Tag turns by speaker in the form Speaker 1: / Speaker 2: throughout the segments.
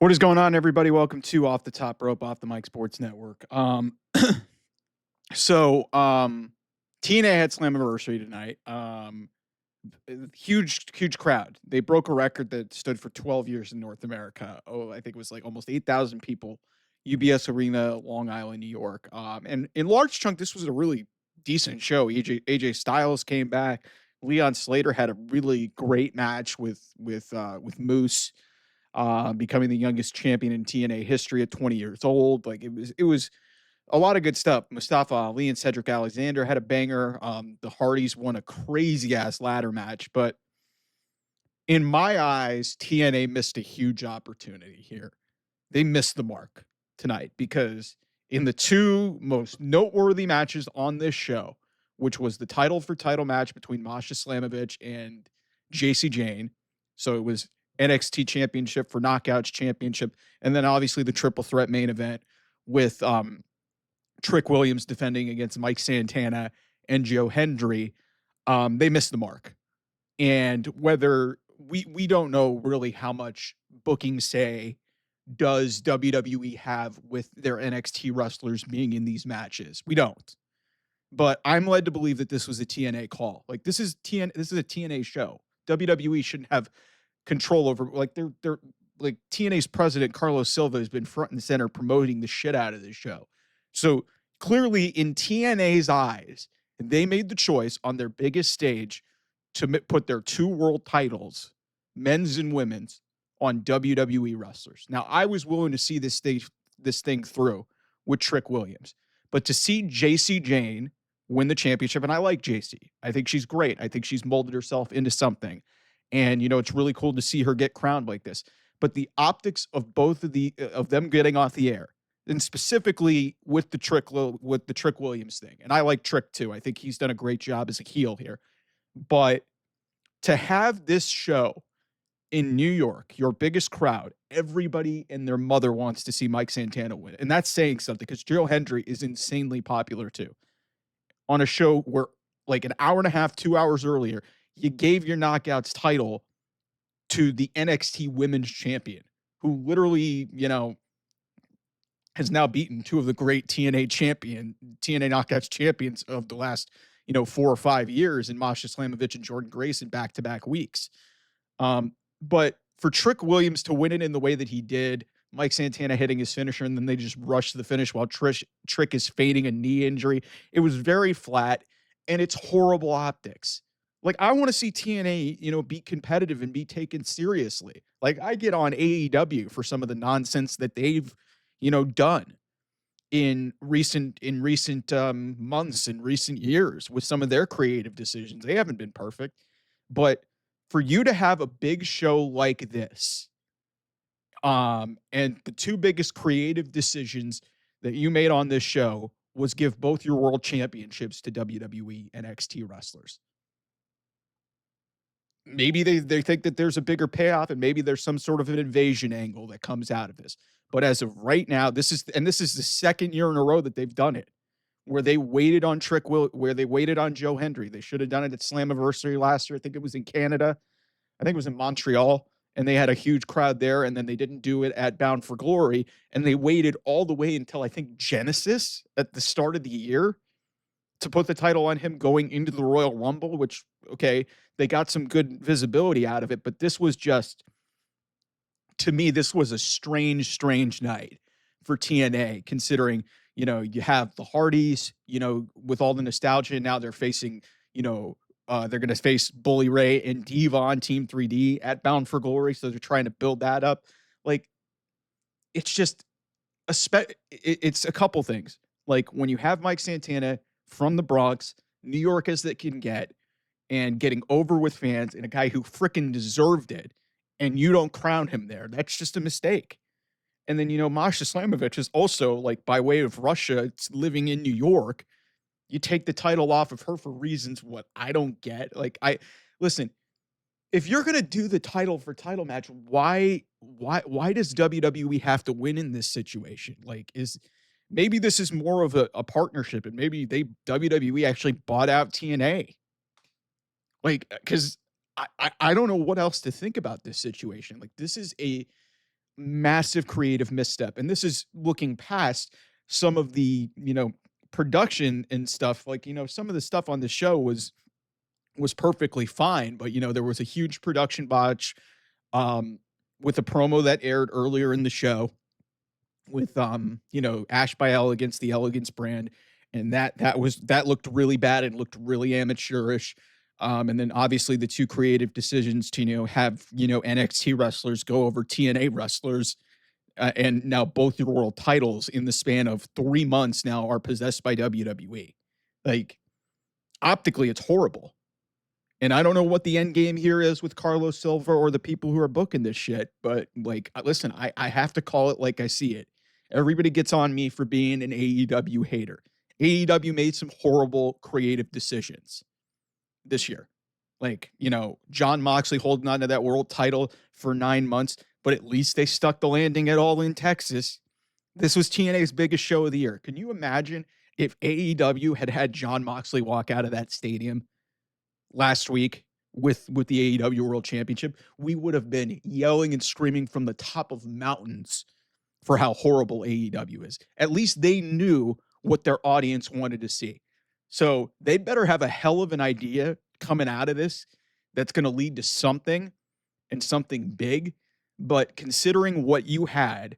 Speaker 1: What is going on, everybody? Welcome to Off the Top Rope, Off the Mic Sports Network. So TNA had Slammiversary tonight. Huge crowd. They broke a record that stood for 12 years in North America. Oh, I think it was like almost 8,000 people. UBS Arena, Long Island, New York. And in large chunk, this was a really decent show. AJ Styles came back. Leon Slater had a really great match with Moose, becoming the youngest champion in TNA history at 20 years old. Like it was a lot of good stuff. Mustafa Ali and Cedric Alexander had a banger. The Hardys won a crazy ass ladder match, but in my eyes, TNA missed a huge opportunity here. They missed the mark tonight because in the two most noteworthy matches on this show, which was the title for title match between Masha Slamovich and JC Jane. So it was NXT Championship for Knockouts Championship, and then obviously the triple threat main event with Trick Williams defending against Mike Santana and Joe Hendry. They missed the mark. And whether we don't know really how much booking say does WWE have with their NXT wrestlers being in these matches. We don't. But I'm led to believe that this was a TNA call. Like this is a TNA show. WWE shouldn't have control over, like they're like TNA's president Carlos Silva has been front and center promoting the shit out of this show. So clearly in TNA's eyes, they made the choice on their biggest stage to put their two world titles, men's and women's, on WWE wrestlers. Now, I was willing to see this thing through with Trick Williams, but to see JC Jane win the championship, and I like JC. I think she's great. I think she's molded herself into something. And, it's really cool to see her get crowned like this. But the optics of both of them getting off the air, and specifically with the Trick Williams thing, and I like Trick too. I think he's done a great job as a heel here. But to have this show in New York, your biggest crowd, everybody and their mother wants to see Mike Santana win. And that's saying something because Joe Hendry is insanely popular too. On a show where like an hour and a half, 2 hours earlier, you gave your Knockouts title to the NXT Women's Champion, who literally, has now beaten two of the great TNA Knockouts champions of the last, 4 or 5 years in Masha Slamovich and Jordan Grace in back-to-back weeks. But for Trick Williams to win it in the way that he did, Mike Santana hitting his finisher, and then they just rush to the finish while Trick is fading a knee injury. It was very flat, and it's horrible optics. Like, I want to see TNA, be competitive and be taken seriously. Like, I get on AEW for some of the nonsense that they've, done in recent months and recent years with some of their creative decisions. They haven't been perfect, but for you to have a big show like this, and the two biggest creative decisions that you made on this show was give both your world championships to WWE NXT wrestlers. Maybe they think that there's a bigger payoff, and maybe there's some sort of an invasion angle that comes out of this. But as of right now, this is the second year in a row that they've done it, where they waited on where they waited on Joe Hendry. They should have done it at Slammiversary last year. I think it was in Canada. I think it was in Montreal, and they had a huge crowd there, and then they didn't do it at Bound for Glory, and they waited all the way until I think Genesis at the start of the year to put the title on him going into the Royal Rumble, which, okay, they got some good visibility out of it, but this was just, to me, this was a strange night for TNA, considering, you have the Hardys, with all the nostalgia, and now they're facing, they're going to face Bully Ray and Devon Team 3D at Bound for Glory, so they're trying to build that up. Like, it's just it's a couple things. Like, when you have Mike Santana from the Bronx, New York as that can get, and getting over with fans, and a guy who freaking deserved it, and you don't crown him there, that's just a mistake. And then, Masha Slamovich is also, like, by way of Russia, it's living in New York. You take the title off of her for reasons what I don't get. Like, listen, if you're gonna do the title for title match, why does WWE have to win in this situation? Like, maybe this is more of a partnership, and maybe WWE actually bought out TNA. Like, because I don't know what else to think about this situation. Like, this is massive creative misstep. And this is looking past some of the, production and stuff. Like, some of the stuff on the show was perfectly fine, but there was a huge production botch um with a promo that aired earlier in the show with Ash by El against the Elegance brand, and that looked really bad and looked really amateurish. And then obviously the two creative decisions to have NXT wrestlers go over TNA wrestlers, and now both your world titles in the span of 3 months now are possessed by WWE. Like, optically, it's horrible. And I don't know what the end game here is with Carlos Silva or the people who are booking this shit, but like, listen, I have to call it like I see it. Everybody gets on me for being an AEW hater. AEW made some horrible creative decisions this year. Like, John Moxley holding on to that world title for 9 months, but at least they stuck the landing at All in Texas. This was TNA's biggest show of the year. Can you imagine if AEW had had John Moxley walk out of that stadium last week with the AEW World Championship? We would have been yelling and screaming from the top of mountains for how horrible AEW is. At least they knew what their audience wanted to see. So they better have a hell of an idea coming out of this that's going to lead to something, and something big. But considering what you had,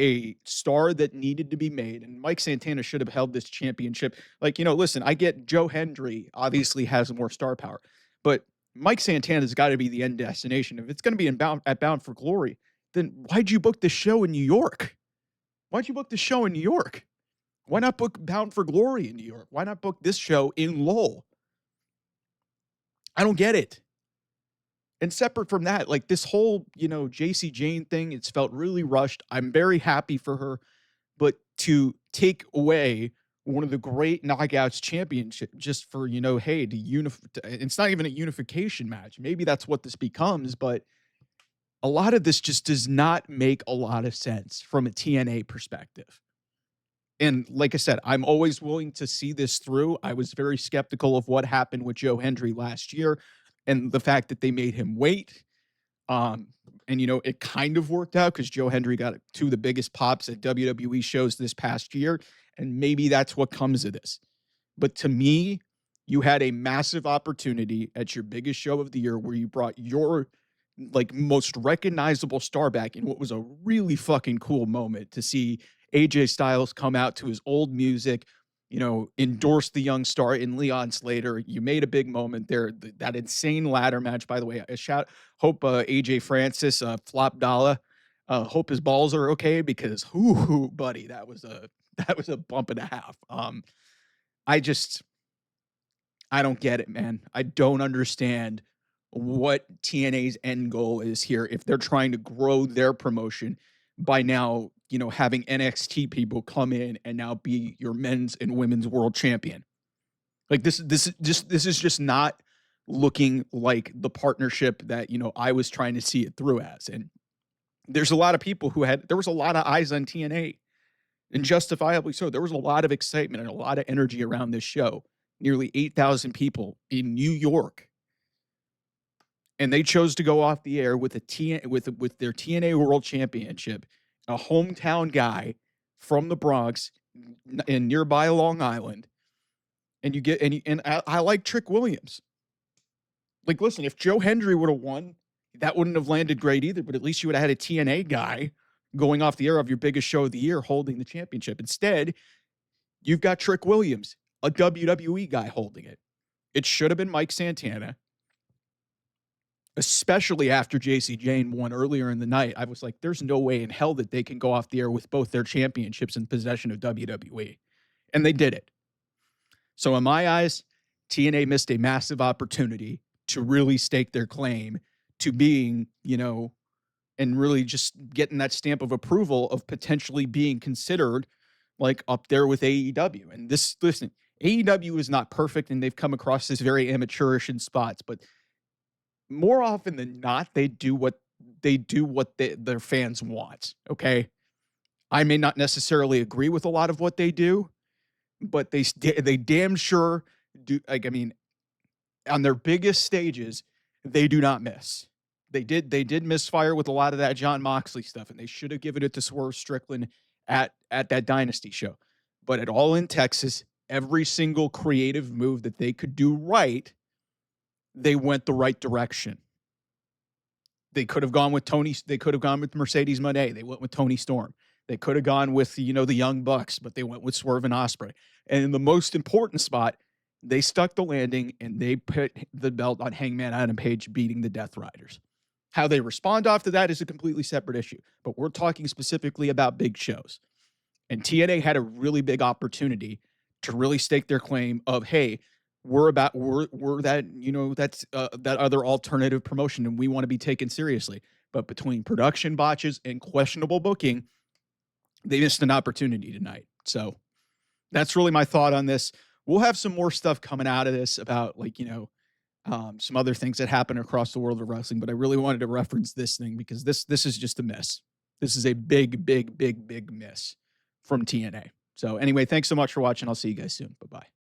Speaker 1: a star that needed to be made, and Mike Santana should have held this championship. Like, listen, I get Joe Hendry obviously has more star power, but Mike Santana's got to be the end destination. If it's going to be at Bound for Glory, then why'd you book the show in New York? Why'd you book the show in New York? Why not book Bound for Glory in New York? Why not book this show in Lowell? I don't get it. And separate from that, like, this whole, JC Jane thing, it's felt really rushed. I'm very happy for her, but to take away one of the great knockouts championship just for, hey, it's not even a unification match. Maybe that's what this becomes, but a lot of this just does not make a lot of sense from a TNA perspective. And like I said, I'm always willing to see this through. I was very skeptical of what happened with Joe Hendry last year and the fact that they made him wait. And it kind of worked out because Joe Hendry got two of the biggest pops at WWE shows this past year. And maybe that's what comes of this. But to me, you had a massive opportunity at your biggest show of the year where you brought your most recognizable star back in what was a really fucking cool moment to see AJ Styles come out to his old music, endorse the young star in Leon Slater. You made a big moment there. That insane ladder match, by the way. Hope AJ Francis, Flop Dollar, hope his balls are okay, because buddy, that was a bump and a half. I don't get it, man. I don't understand what TNA's end goal is here if they're trying to grow their promotion by now, having NXT people come in and now be your men's and women's world champion. Like, this is just not looking like the partnership that, I was trying to see it through as. And there's a lot of people there was a lot of eyes on TNA, and justifiably so. There was a lot of excitement and a lot of energy around this show. Nearly 8,000 people in New York. And they chose to go off the air with with their TNA World Championship, a hometown guy from the Bronx in nearby Long Island. And I like Trick Williams. Like, listen, if Joe Hendry would have won, that wouldn't have landed great either, but at least you would have had a TNA guy going off the air of your biggest show of the year holding the championship. Instead, you've got Trick Williams, a WWE guy, holding it. It should have been Mike Santana. Especially after JC Jane won earlier in the night. I was like, there's no way in hell that they can go off the air with both their championships in possession of WWE. And they did it. So in my eyes, TNA missed a massive opportunity to really stake their claim to being, and really just getting that stamp of approval of potentially being considered like up there with AEW. And listen, AEW is not perfect, and they've come across this very amateurish in spots, but more often than not, they do what their fans want. Okay. I may not necessarily agree with a lot of what they do, but they damn sure do. Like, I mean, on their biggest stages, they do not miss. They did misfire with a lot of that John Moxley stuff, and they should have given it to Swerve Strickland at that Dynasty show. But at All in Texas, every single creative move that they could do right, they went the right direction. They could have gone with Tony. They could have gone with Mercedes Moné. They went with Tony Storm. They could have gone with, the Young Bucks, but they went with Swerve and Osprey. And in the most important spot, they stuck the landing and they put the belt on Hangman Adam Page beating the Death Riders. How they respond off to that is a completely separate issue, but we're talking specifically about big shows. And TNA had a really big opportunity to really stake their claim of, hey, we're that, that's that other alternative promotion and we want to be taken seriously. But between production botches and questionable booking, they missed an opportunity tonight. So that's really my thought on this. We'll have some more stuff coming out of this about some other things that happen across the world of wrestling, but I really wanted to reference this thing because this is just a miss. This is a big, big, big, big miss from TNA. So anyway, thanks so much for watching. I'll see you guys soon. Bye-bye.